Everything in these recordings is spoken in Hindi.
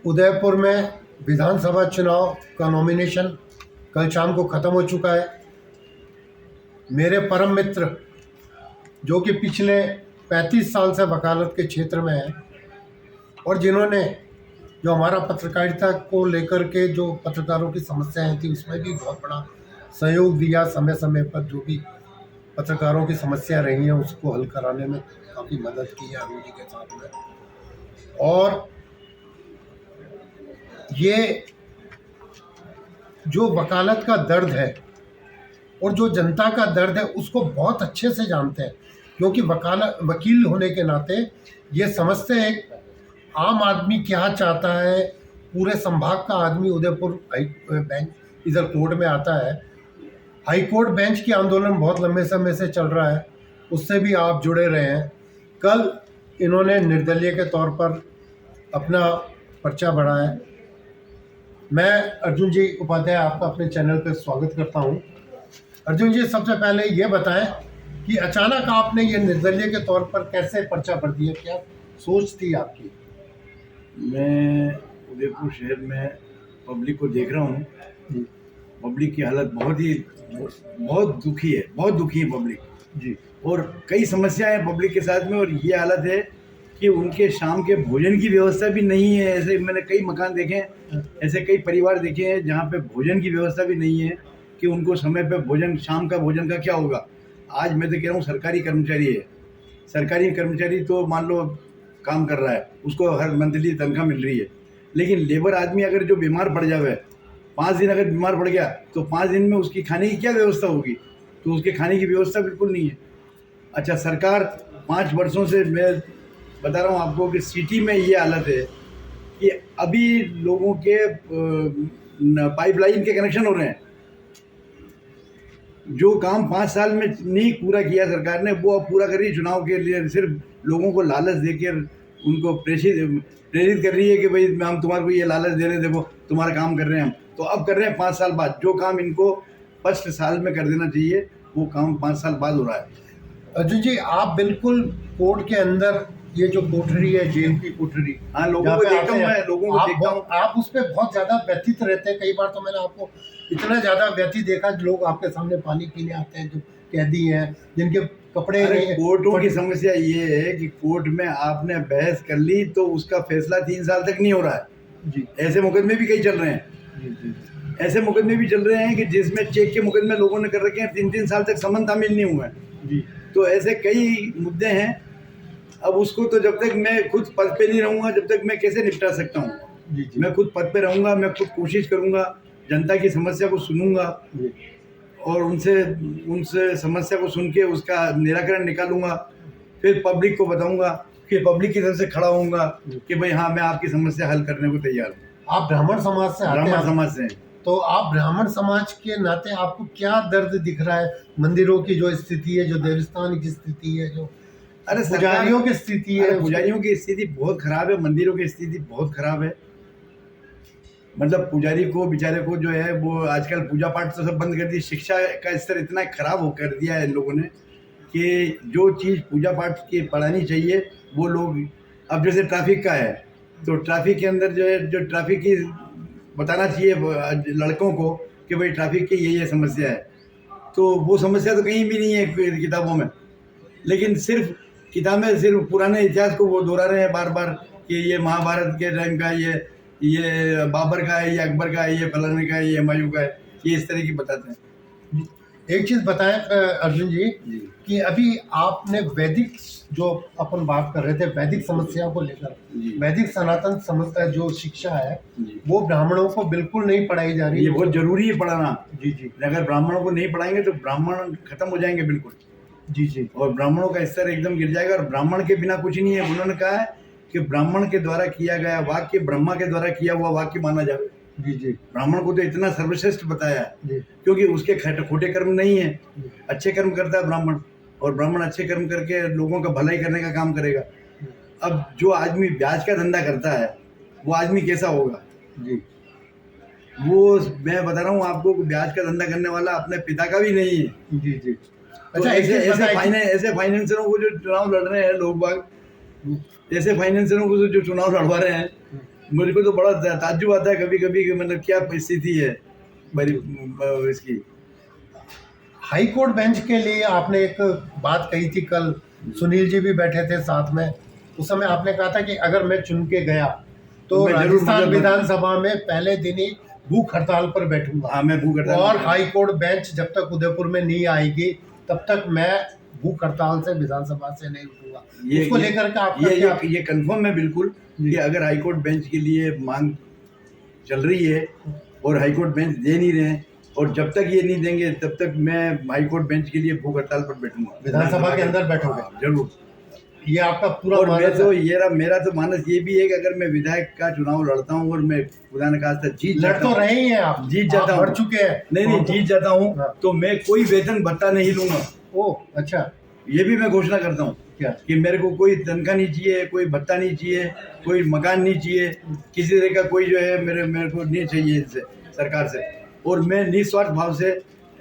उदयपुर में विधानसभा चुनाव का नॉमिनेशन कल शाम को ख़त्म हो चुका है। मेरे परम मित्र जो कि पिछले 35 साल से वकालत के क्षेत्र में हैं और जिन्होंने जो हमारा पत्रकारिता को लेकर के जो पत्रकारों की समस्याएं थी उसमें भी बहुत बड़ा सहयोग दिया, समय समय पर जो भी पत्रकारों की समस्या रही हैं उसको हल कराने में काफ़ी मदद की है अरुण जी के साथ में। और ये जो वकालत का दर्द है और जो जनता का दर्द है उसको बहुत अच्छे से जानते हैं, क्योंकि वकील होने के नाते ये समझते हैं आम आदमी क्या चाहता है। पूरे संभाग का आदमी उदयपुर हाई बेंच इधर कोर्ट में आता है। हाई कोर्ट बेंच की आंदोलन बहुत लंबे समय से चल रहा है, उससे भी आप जुड़े रहे हैं। कल इन्होंने निर्दलीय के तौर पर अपना पर्चा बढ़ाया। मैं अर्जुन जी उपाध्याय आपका अपने चैनल पर स्वागत करता हूं। अर्जुन जी, सबसे पहले ये बताएं कि अचानक आपने ये निर्दलीय के तौर पर कैसे पर्चा भर दिया, क्या सोच थी आपकी? मैं उदयपुर शहर में पब्लिक को देख रहा हूँ। पब्लिक की हालत बहुत दुखी है पब्लिक जी। और कई समस्याएं हैं पब्लिक के साथ में, और ये हालत है कि उनके शाम के भोजन की व्यवस्था भी नहीं है। ऐसे मैंने कई मकान देखे हैं, ऐसे कई परिवार देखे हैं जहाँ पे भोजन की व्यवस्था भी नहीं है कि उनको समय पे भोजन, शाम का भोजन का क्या होगा। आज मैं तो कह रहा हूँ सरकारी कर्मचारी है, सरकारी कर्मचारी तो मान लो काम कर रहा है, उसको हर मंथली तनख्वाह मिल रही है, लेकिन लेबर आदमी अगर जो बीमार पड़ जावे, 5 दिन अगर बीमार पड़ गया तो 5 दिन में उसकी खाने की क्या व्यवस्था होगी? तो उसके खाने की व्यवस्था बिल्कुल नहीं है। अच्छा, सरकार 5 वर्षों से, मैं बता रहा हूँ आपको कि सिटी में ये हालत है कि अभी लोगों के पाइपलाइन के कनेक्शन हो रहे हैं। जो काम 5 साल में नहीं पूरा किया सरकार ने, वो अब पूरा कर रही है चुनाव के लिए। सिर्फ लोगों को लालच देकर उनको प्रेरित कर रही है कि भाई हम तुम्हारे को ये लालच दे रहे हैं, देखो तुम्हारा काम कर रहे हैं हम। तो अब कर रहे हैं 5 साल बाद। जो काम इनको फर्स्ट साल में कर देना चाहिए वो काम 5 साल बाद हो रहा है। अर्जुन जी, आप बिल्कुल कोर्ट के अंदर, ये जो कोठरी है, जेल की कोठरी, हाँ, लोगों को देखता हूँ, मैं लोगों को देखता हूँ। आप उस पर बहुत ज़्यादा व्यथित रहते हैं। कई बार तो मैंने आपको इतना ज़्यादा व्यथित देखा, लोग आपके सामने पानी पीने आते हैं जो कैदी हैं, जिनके कपड़े नहीं। कोर्टों की समस्या ये है कि कोर्ट में आपने बहस कर ली तो उसका फैसला 3 साल तक नहीं हो रहा है जी। ऐसे मुकदमे भी कई चल रहे हैं जी। ऐसे मुकदमे भी चल रहे हैं कि जिसमें चेक के मुकदमे लोगों ने कर रखे हैं, 3-3 साल तक समन तामील नहीं हुआ है जी। तो ऐसे कई मुद्दे हैं। अब उसको तो जब तक मैं खुद पद पे नहीं रहूँगा, जब तक मैं कैसे निपटा सकता हूँ? जी। मैं खुद पद पे रहूँगा, मैं खुद कोशिश करूँगा, जनता की समस्या को सुनूंगा और उनसे समस्या को सुन के उसका निराकरण निकालूंगा। फिर पब्लिक को बताऊंगा, फिर पब्लिक की तरफ से खड़ा होऊंगा कि भाई हाँ, मैं आपकी समस्या हल करने को तैयार हूँ। आप ब्राह्मण समाज से आते हैं? ब्राह्मण समाज से। तो आप ब्राह्मण समाज के नाते आपको क्या दर्द दिख रहा है? मंदिरों की जो स्थिति है, जो देवस्थान की स्थिति है, जो पुजारियों की स्थिति है। पुजारियों की स्थिति बहुत खराब है, मंदिरों की स्थिति बहुत खराब है। मतलब पुजारी को, बेचारे को जो है वो आजकल पूजा पाठ तो सब बंद कर दी। शिक्षा का स्तर इतना खराब हो कर दिया है इन लोगों ने कि जो चीज़ पूजा पाठ की पढ़ानी चाहिए वो लोग, अब जैसे ट्रैफिक का है तो ट्रैफिक के अंदर जो है, जो ट्रैफिक की बताना चाहिए लड़कों को कि भाई ट्रैफिक की ये समस्या है, तो वो समस्या तो कहीं भी नहीं है किताबों में। लेकिन सिर्फ किताबें सिर्फ पुराने इतिहास को वो दोहरा रहे हैं बार बार कि ये महाभारत के टाइम का, ये बाबर का है, ये अकबर का है, ये फलाने का है, ये हुमायूं का है, ये इस तरह की बताते हैं। एक चीज़ बताएं अर्जुन जी कि अभी आपने वैदिक, जो अपन बात कर रहे थे वैदिक समस्या को लेकर, वैदिक सनातन समझता है जो शिक्षा है वो ब्राह्मणों को बिल्कुल नहीं पढ़ाई जा रही है। ये बहुत जरूरी है पढ़ाना। जी। अगर ब्राह्मणों को नहीं पढ़ाएंगे तो ब्राह्मण खत्म हो जाएंगे बिल्कुल। जी। और ब्राह्मणों का स्तर एकदम गिर जाएगा, और ब्राह्मण के बिना कुछ नहीं है। उन्होंने कहा है कि ब्राह्मण के द्वारा किया गया वाक्य ब्रह्मा के द्वारा किया हुआ वाक्य माना जाए। जी। ब्राह्मण को तो इतना सर्वश्रेष्ठ बताया है क्योंकि उसके खोटे कर्म नहीं है, अच्छे कर्म करता है ब्राह्मण, और ब्राह्मण अच्छे कर्म करके लोगों का भलाई करने का काम करेगा। अब जो आदमी ब्याज का धंधा करता है वो आदमी कैसा होगा? जी। वो मैं बता रहा हूँ आपको, ब्याज का धंधा करने वाला अपने पिता का भी नहीं है। जी। अच्छा, ऐसे फाइनेंसरों को जो चुनाव लड़ रहे हैं लोग बाग, ऐसे फाइनेंसरों को जो चुनाव लड़वा रहे हैं, मेरे को तो बड़ा ताज्जुब आता है कभी कभी कि मतलब क्या स्थिति है बड़ी इसकी। हाई कोर्ट बेंच के लिए आपने एक बात कही थी कल, सुनील जी भी बैठे थे साथ में, उस समय आपने कहा था कि अगर मैं चुन के गया तो मैं जरूर राजस्थान मतलब- विधानसभा में पहले दिन ही भूख हड़ताल पर बैठूंगा। हाँ, मैं भूख हड़ताल और पर- हाई कोर्ट बेंच जब तक उदयपुर में नहीं आएगी तब तक मैं भूख हड़ताल से विधानसभा से नहीं उठूंगा। उसको लेकर के आपका क्या? ये कंफर्म है बिल्कुल कि अगर हाईकोर्ट बेंच के लिए मांग चल रही है और हाईकोर्ट बेंच दे नहीं रहे हैं, और जब तक ये नहीं देंगे तब तक मैं हाईकोर्ट बेंच के लिए भूख हड़ताल पर बैठूंगा। विधानसभा के अंदर बैठोगे? जरूर। ये आपका पूरा और मैं मानस तो है? मेरा तो मानस ये भी है कि अगर मैं विधायक का चुनाव लड़ता हूँ और मैं खुदा न खास्ता जीत लड़ जाता तो हूँ, रहे ही हैं आप, जीत जाता हूँ, बढ़ चुके हैं। नहीं जीत जाता हूँ हाँ। तो मैं कोई वेतन भत्ता नहीं लूंगा। ओ अच्छा, ये भी मैं घोषणा करता हूँ क्या? कि मेरे को कोई तनख्वाह नहीं चाहिए, कोई भत्ता नहीं चाहिए, कोई मकान नहीं चाहिए, किसी तरह का कोई जो है मेरे को नहीं चाहिए इससे, सरकार से। और मैं निस्वार्थ भाव से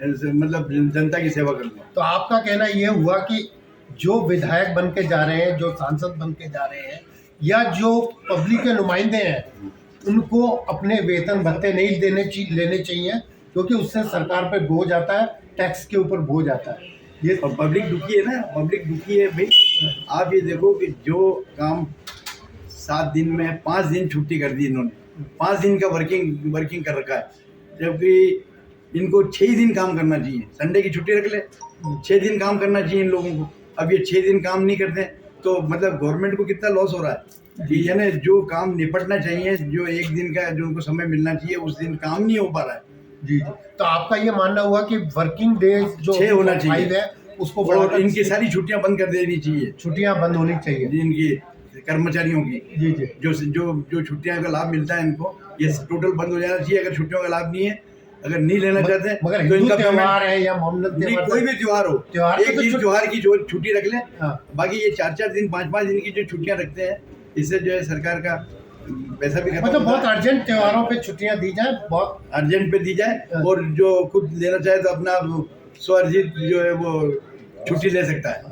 मतलब जनता की सेवा करूँगा। तो आपका कहना ये हुआ कि जो विधायक बन के जा रहे हैं, जो सांसद बन के जा रहे हैं, या जो पब्लिक के नुमाइंदे हैं, उनको अपने वेतन भत्ते नहीं लेने चाहिए, क्योंकि उससे सरकार पे बोझ आता है, टैक्स के ऊपर बोझ आता है। ये और पब्लिक दुखी है ना, पब्लिक दुखी है भाई। आप ये देखो कि जो काम 7 दिन में 5 दिन छुट्टी कर दी इन्होंने, 5 दिन का वर्किंग कर रखा है, जबकि इनको 6 दिन काम करना चाहिए। संडे की छुट्टी रख ले, 6 दिन काम करना चाहिए इन लोगों को। अब ये 6 दिन काम नहीं करते तो मतलब गवर्नमेंट को कितना लॉस हो रहा है। यानी जो काम निपटना चाहिए, जो एक दिन का जो उनको समय मिलना चाहिए, उस दिन काम नहीं हो पा रहा है। जी। तो आपका ये मानना हुआ कि वर्किंग डेज जो 6 होना चाहिए 5 है उसको और बढ़ाकर इनकी सारी छुट्टियां बंद कर देनी चाहिए, छुट्टियां बंद होनी चाहिए। इनकी कर्मचारियों की जी जी। जो छुट्टियां का लाभ मिलता है इनको, ये टोटल बंद हो जाना चाहिए। अगर छुट्टियों का लाभ नहीं है, अगर नहीं लेना चाहते हैं, मगर तो हिंदू इनका त्योहार है या मोहम्मद नहीं, त्योहार, कोई भी त्योहार हो, त्योहार एक दिन त्योहार की जो छुट्टी रख लें। हाँ। बाकी ये 4-4 दिन 5-5 दिन की जो छुट्टियां रखते हैं, इससे जो है सरकार का पैसा भी खत्म मतलब होता बहुत है। अर्जेंट त्योहारों पे छुट्टियां दी जाए, बहुत अर्जेंट पे दी जाए, हाँ। और जो खुद लेना चाहे तो अपना स्वअर्जित जो है वो छुट्टी ले सकता है,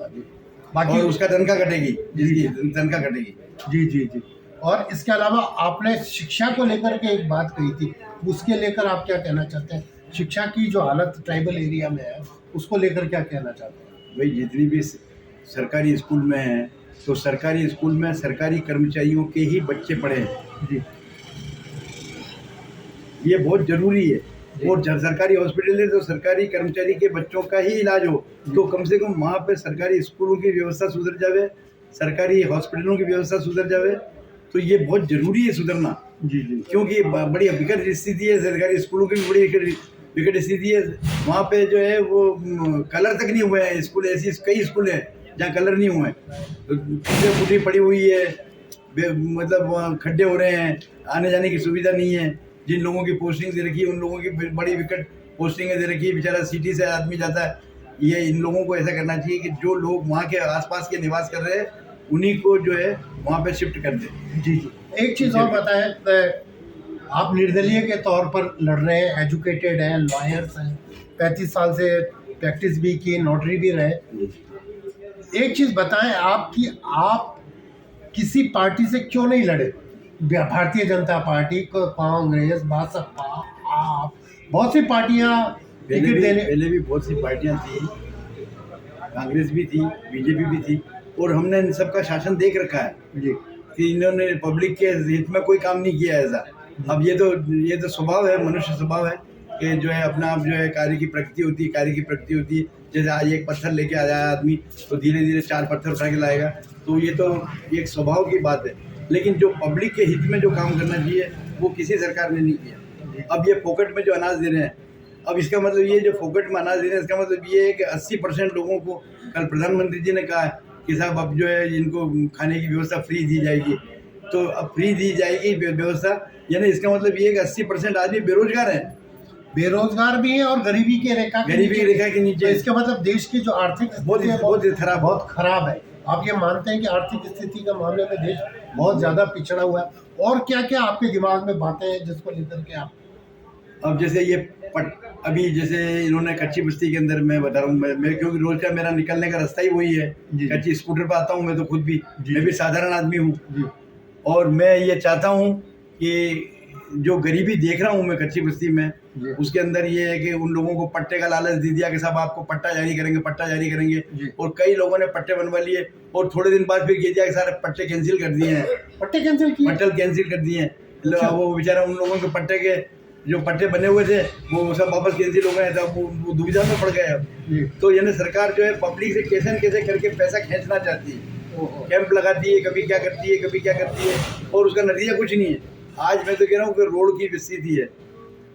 बाकी और उसका तनख्वाह कटेगी, जिसकी तनख्वाह कटेगी। जी जी जी। और इसके अलावा आपने शिक्षा को लेकर के एक बात कही थी, उसके लेकर आप क्या कहना चाहते हैं? शिक्षा की जो हालत ट्राइबल एरिया में है, उसको लेकर क्या कहना चाहते हैं? भाई जितनी भी सरकारी स्कूल में है, तो सरकारी स्कूल में सरकारी कर्मचारियों के ही बच्चे पढ़े हैं। जी ये बहुत जरूरी है। और सरकारी हॉस्पिटल है तो सरकारी कर्मचारी के बच्चों का ही इलाज हो, तो कम से कम वहाँ पे सरकारी स्कूलों की व्यवस्था सुधर जावे, सरकारी हॉस्पिटलों की व्यवस्था सुधर जावे, तो ये बहुत जरूरी है सुधरना। जी जी। क्योंकि बड़ी विकट स्थिति है, सरकारी स्कूलों की भी बड़ी विकट स्थिति है। वहाँ पे जो है वो कलर तक नहीं हुए हैं स्कूल, ऐसी कई स्कूल हैं जहाँ कलर नहीं हुए हैं, तो टूटी फूटी पड़ी हुई है, मतलब वहाँ खड्डे हो रहे हैं, आने जाने की सुविधा नहीं है। जिन लोगों की पोस्टिंग दे रखी है उन लोगों की बड़ी विकट पोस्टिंगें दे रखी है, बेचारा सिटी से आदमी जाता है। ये इन लोगों को ऐसा करना चाहिए कि जो लोग वहाँ के आसपास के निवास कर रहे हैं उन्हीं को जो है वहाँ पे शिफ्ट कर दे। जी जी। एक चीज़ और बताएं, आप निर्दलीय के तौर पर लड़ रहे हैं, एजुकेटेड हैं, लॉयर्स हैं, 35 साल से प्रैक्टिस भी की, नोटरी भी रहे। एक चीज़ बताएं आप किसी पार्टी से क्यों नहीं लड़े? भारतीय जनता पार्टी, कांग्रेस, भाजपा, आप, बहुत सी पार्टियां टिकट देने। पहले भी बहुत सी पार्टियां थी, कांग्रेस भी थी, बीजेपी भी थी, और हमने इन सबका शासन देख रखा है जी कि इन्होंने पब्लिक के हित में कोई काम नहीं किया ऐसा। अब ये तो स्वभाव है, मनुष्य स्वभाव है कि जो है अपना आप जो है कार्य की प्रगति होती है। जैसे आज एक पत्थर लेके आया आदमी तो धीरे धीरे 4 पत्थर उठा के लाएगा, तो ये तो एक स्वभाव की बात है। लेकिन जो पब्लिक के हित में जो काम करना चाहिए वो किसी सरकार ने नहीं किया। अब ये फोकट में जो अनाज दे रहे हैं, अब इसका मतलब ये जो फोकट में अनाज दे रहे हैं, इसका मतलब ये है कि 80% लोगों को, कल प्रधानमंत्री जी ने कहा है कि साहब अब जो है इनको खाने की व्यवस्था फ्री दी जाएगी, तो अब फ्री दी जाएगी व्यवस्था, यानी इसका मतलब ये है कि 80% आदमी बेरोजगार हैं, बेरोजगार भी है और गरीबी की रेखा के नीचे। तो इसका मतलब देश की जो आर्थिक स्थिति है बहुत खराब है। आप ये मानते हैं कि आर्थिक स्थिति के मामले में देश बहुत ज़्यादा पिछड़ा हुआ है? और क्या क्या आपके दिमाग में बातें हैं जिसको लेकर के आप? अब जैसे ये अभी जैसे इन्होंने कच्ची बस्ती के अंदर, मैं बता रहा हूँ, मैं क्योंकि रोज का मेरा निकलने का रास्ता ही वही है, कच्ची स्कूटर पर आता हूँ मैं, तो खुद भी मैं भी साधारण आदमी हूँ, और मैं ये चाहता हूँ कि जो गरीबी देख रहा हूँ मैं कच्ची बस्ती में, जी। उसके अंदर ये है कि उन लोगों को पट्टे का लालच दे दिया कि साहब आपको पट्टा जारी करेंगे, पट्टा जारी करेंगे, जी। और कई लोगों ने पट्टे बनवा लिए और थोड़े दिन बाद फिर कह दिया कि सारे पट्टे कैंसिल कर दिए हैं, पट्टे कैंसिल किए? पट्टे कैंसिल कर दिए हैं। अच्छा। वो बेचारा उन लोगों के पट्टे के जो पट्टे बने हुए थे वो सब वापस कैंसिल हो गए, तब वो दुविधा में पड़ गए अब। जी। तो यानी सरकार जो है पब्लिक से कैसे न कैसे करके पैसा खींचना चाहती है, ओहो। कैंप लगाती है, कभी क्या करती है, कभी क्या करती है, और उसका नतीजा कुछ नहीं है। आज मैं तो कह रहा हूँ कि रोड की स्थिति है,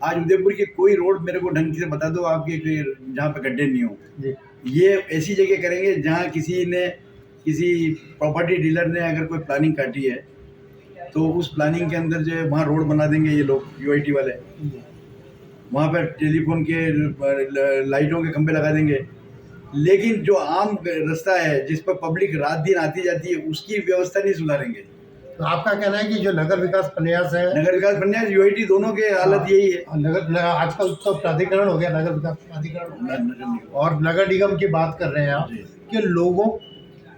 आज उदयपुर की कोई रोड मेरे को ढंग से बता दो आपके जहाँ पे गड्ढे नहीं हो। जी। ये ऐसी जगह करेंगे जहाँ किसी प्रॉपर्टी डीलर ने अगर कोई प्लानिंग काटी है तो उस प्लानिंग के अंदर जो है वहाँ रोड बना देंगे ये लोग यूआईटी वाले, वहाँ पर टेलीफोन के लाइटों के खंभे लगा देंगे। लेकिन जो आम रास्ता है जिस पर पब्लिक रात दिन आती जाती है उसकी व्यवस्था नहीं सुधारेंगे। तो आपका कहना है कि जो नगर विकास प्रयास है, नगर विकास प्रन्यास यूआईटी दोनों के हालत यही है। आजकल तो प्राधिकरण हो गया, नगर विकास प्राधिकरण हो गया, और नगर निगम की बात कर रहे हैं आप जी। कि लोगों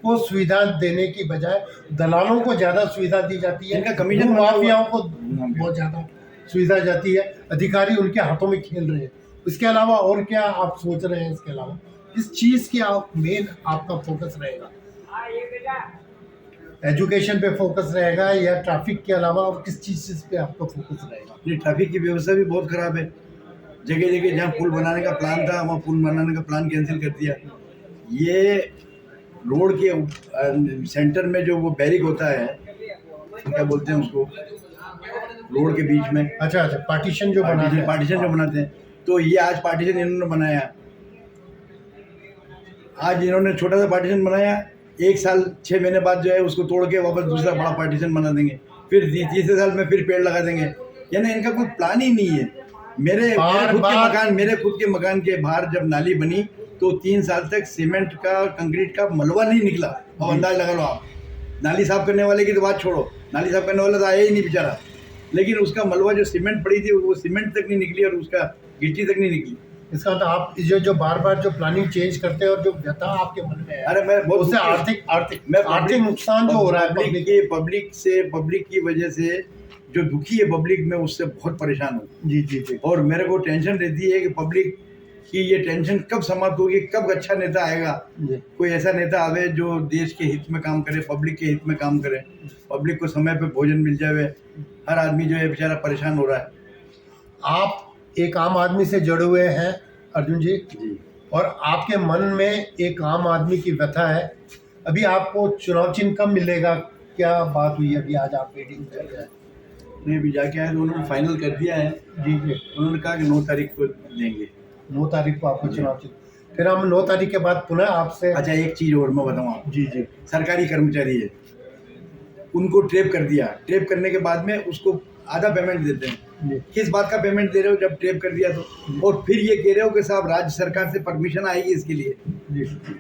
को सुविधा देने की बजाय दलालों को ज्यादा सुविधा दी जाती है, इनका कमीशन भू बना हुआ- माफियाओं को बहुत ज्यादा सुविधा जाती है, अधिकारी उनके हाथों में खेल रहे हैं। इसके अलावा और क्या आप सोच रहे हैं? इसके अलावा इस चीज की मेन आपका फोकस रहेगा, एजुकेशन पे फोकस रहेगा या ट्रैफिक के अलावा और किस चीज पे आपका फोकस रहेगा? ये ट्रैफिक की व्यवस्था भी बहुत खराब है। जगह जगह जहाँ पुल बनाने का प्लान था वहाँ पुल बनाने का प्लान कैंसिल कर दिया। ये रोड के सेंटर में जो वो बैरिक होता है, क्या बोलते हैं उसको, रोड के बीच में अच्छा, पार्टीशन जो बना है, पार्टीशन जो बनाते हैं, तो ये आज पार्टीशन इन्होंने बनाया। आज इन्होंने छोटा सा पार्टीशन बनाया, 1 साल 6 महीने बाद जो है उसको तोड़ के वापस दूसरा बड़ा पार्टीशन बना देंगे, फिर तीसरे साल में फिर पेड़ लगा देंगे। यानी इनका कोई प्लान ही नहीं है। मेरे खुद के मकान के बाहर जब नाली बनी तो 3 साल तक सीमेंट का कंक्रीट का मलबा नहीं निकला। और अंदाज लगा लो आप, नाली साफ करने वाले की तो बात छोड़ो, नाली साफ करने वाला तो आया ही नहीं बेचारा, लेकिन उसका मलबा जो सीमेंट पड़ी थी वो सीमेंट तक नहीं निकली और उसका गिट्टी तक नहीं निकली। इसका मतलब आप जो बार बार जो प्लानिंग चेंज करते हैं और जो व्यथा आपके मन में है, अरे मैं बहुत उससे आर्थिक नुकसान जो हो रहा है पब्लिक की वजह से जो दुखी है पब्लिक, में उससे बहुत परेशान हूँ। जी जी जी। और मेरे को टेंशन रहती है कि पब्लिक की ये टेंशन कब समाप्त होगी, कब अच्छा नेता आएगा, कोई ऐसा नेता आवे जो देश के हित में काम करे, पब्लिक के हित में काम करे, पब्लिक को समय पे भोजन मिल जाए। हर आदमी जो है बेचारा परेशान हो रहा है। आप एक आम आदमी से जुड़े हुए हैं अर्जुन जी, और आपके मन में एक आम आदमी की व्यथा है। अभी आपको चुनाव चिन्ह कब मिलेगा? क्या बात हुई अभी? आज आप मीटिंग कर रहे हैं? नहीं, अभी जाके आए तो उन्होंने फाइनल कर दिया है। जी जी। उन्होंने कहा कि 9 तारीख को देंगे। 9 तारीख को आपको चुनाव चिन्ह, फिर हम 9 तारीख के बाद पुनः आपसे। अच्छा, एक चीज़ और मैं बताऊँ आपको। जी जी। सरकारी कर्मचारी है, उनको ट्रेप कर दिया, ट्रेप करने के बाद में उसको आधा पेमेंट देते हैं। किस बात का पेमेंट दे रहे हो जब ट्रेप कर दिया तो? और फिर ये कह रहे हो कि साहब राज्य सरकार से परमिशन आएगी इसके लिए।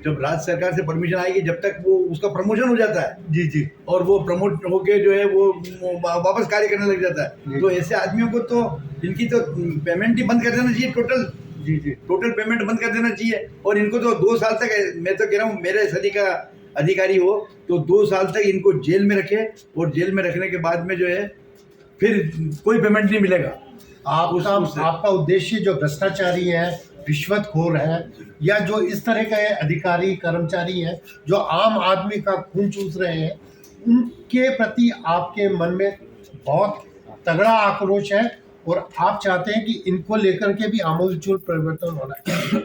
जब राज्य सरकार से परमिशन आएगी, जब तक वो उसका प्रमोशन हो जाता है, जी जी, और वो प्रमोट होके जो है वो वापस कार्य करने लग जाता है, तो ऐसे आदमियों को तो इनकी तो पेमेंट ही बंद कर देना चाहिए टोटल। जी जी, टोटल पेमेंट बंद कर देना चाहिए। और इनको तो 2 साल तक, मैं तो कह रहा हूँ मेरे सदी का अधिकारी हो तो 2 साल तक इनको जेल में रखे, और जेल में रखने के बाद में जो है फिर कोई पेमेंट नहीं मिलेगा। आपका उद्देश्य जो भ्रष्टाचारी है, रिश्वतखोर है, या जो इस तरह के अधिकारी कर्मचारी हैं जो आम आदमी का खून चूस रहे हैं, उनके प्रति आपके मन में बहुत तगड़ा आक्रोश है, और आप चाहते हैं कि इनको लेकर के भी आमूलचूल परिवर्तन होना है।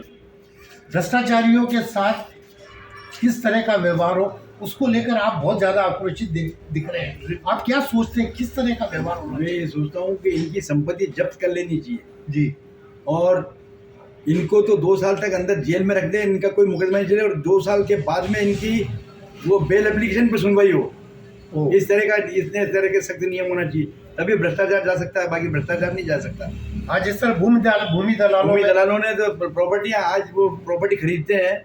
भ्रष्टाचारियों के साथ किस तरह का व्यवहार हो, उसको लेकर आप बहुत ज़्यादा आक्रोशित दिख रहे हैं। आप क्या सोचते हैं किस तरह का व्यवहार होना? मैं ये सोचता हूँ कि इनकी संपत्ति जब्त कर लेनी चाहिए जी, और इनको तो 2 साल तक अंदर जेल में रख दें, इनका कोई मुकदमा नहीं चले, और 2 साल के बाद में इनकी वो बेल एप्लीकेशन पर सुनवाई हो। इस तरह के सख्त नियम होना चाहिए, तभी भ्रष्टाचार जा सकता है, बाकी भ्रष्टाचार नहीं जा सकता। आज जिस तरह भूमि दलालों ने तो प्रॉपर्टियाँ, आज वो प्रॉपर्टी खरीदते हैं,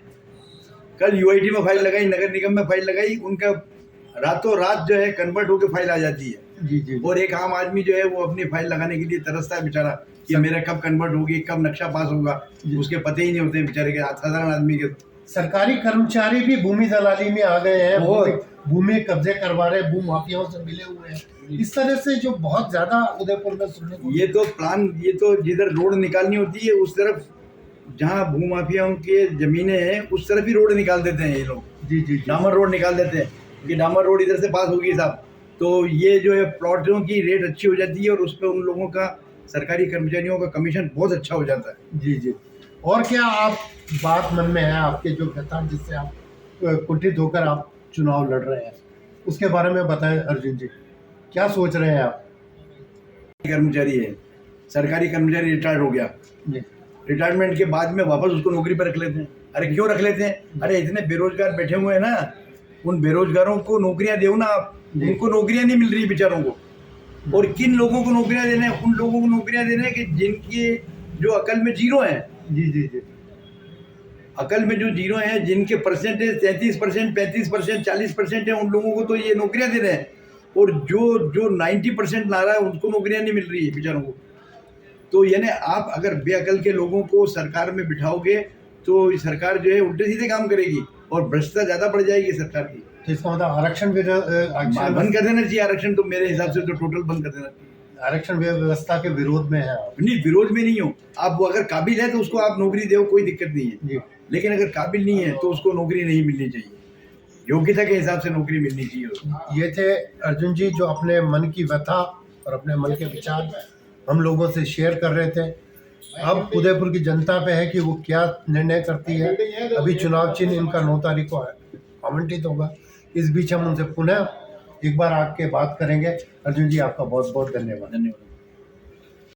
कल यूआईटी में फाइल लगाई, नगर निगम में फाइल लगाई, उनका रातों रात जो है कन्वर्ट होकर फाइल आ जाती है। जी जी। और एक आम आदमी जो है वो अपनी फाइल लगाने के लिए तरसता है बेचारा कि मेरा कब कन्वर्ट होगी, कब नक्शा पास होगा, उसके पते ही नहीं होते बेचारे के, साधारण आदमी के। सरकारी कर्मचारी भी भूमि दलाली में आ गए हैं, बहुत। भूमि कब्जे करवा रहे हैं, भू माफियाओं से मिले हुए हैं। इस तरह से जो बहुत ज्यादा उदयपुर में सुनने को ये तो प्लान, ये तो जिधर रोड निकालनी होती है उस तरफ, जहाँ भू माफियाओं के जमीनें हैं उस तरफ ही रोड निकाल देते हैं ये लोग। जी जी जी डामर रोड निकाल देते हैं कि डामर रोड इधर से पास होगी साहब, तो ये जो है प्लॉटों की रेट अच्छी हो जाती है और उस पर उन लोगों का, सरकारी कर्मचारियों का कमीशन बहुत अच्छा हो जाता है। जी जी। और क्या आप बात मन में है आपके जो व्यथा जिससे आप कुंठित होकर आप चुनाव लड़ रहे हैं, उसके बारे में बताएं अर्जुन जी, क्या सोच रहे हैं आप? कर्मचारी है, सरकारी कर्मचारी रिटायर्ड हो गया, जी रिटायरमेंट के बाद में वापस उसको नौकरी पर रख लेते हैं। अरे क्यों रख लेते हैं? अरे इतने बेरोजगार बैठे हुए हैं ना, उन बेरोजगारों को नौकरियां दो ना आप। जी। उनको नौकरियां नहीं मिल रही बेचारों को। और किन लोगों को नौकरियां देने हैं? उन लोगों को नौकरियां देने हैं कि जिनकी जो अकल में जीरो है, जी जी जी अकल में जो जीरो हैं, जिनके परसेंटेज 33%, 35%, 40% है, उन लोगों को तो ये नौकरियां दे रहे हैं। और जो 90% ला रहा है उनको नौकरियां नहीं मिल रही है बेचारों को। तो यानी आप अगर बेअकल के लोगों को सरकार में बिठाओगे तो सरकार जो है उल्टे सीधे काम करेगी और भ्रष्टाचार ज़्यादा बढ़ जाएगी सरकार की। तो इसका मतलब आरक्षण बंद कर देना चाहिए आरक्षण, तो मेरे हिसाब से तो टोटल बंद कर देना चाहिए। आरक्षण व्यवस्था के विरोध में है आप? नहीं, विरोध में नहीं हो आप। वो अगर काबिल है तो उसको आप नौकरी दो, कोई दिक्कत नहीं है। जी। लेकिन अगर काबिल नहीं है तो उसको नौकरी नहीं मिलनी चाहिए, योग्यता के हिसाब से नौकरी मिलनी चाहिए उसको। ये थे अर्जुन जी जो अपने मन की व्यथा और अपने मन के विचार हम लोगों से शेयर कर रहे थे। अब उदयपुर की जनता पे है कि वो क्या निर्णय करती है। अभी चुनाव चिन्ह इनका 9 तारीख को आवंटित होगा। इस बीच हम उनसे पुनः एक बार आके बात करेंगे। अर्जुन जी आपका बहुत बहुत धन्यवाद। धन्यवाद।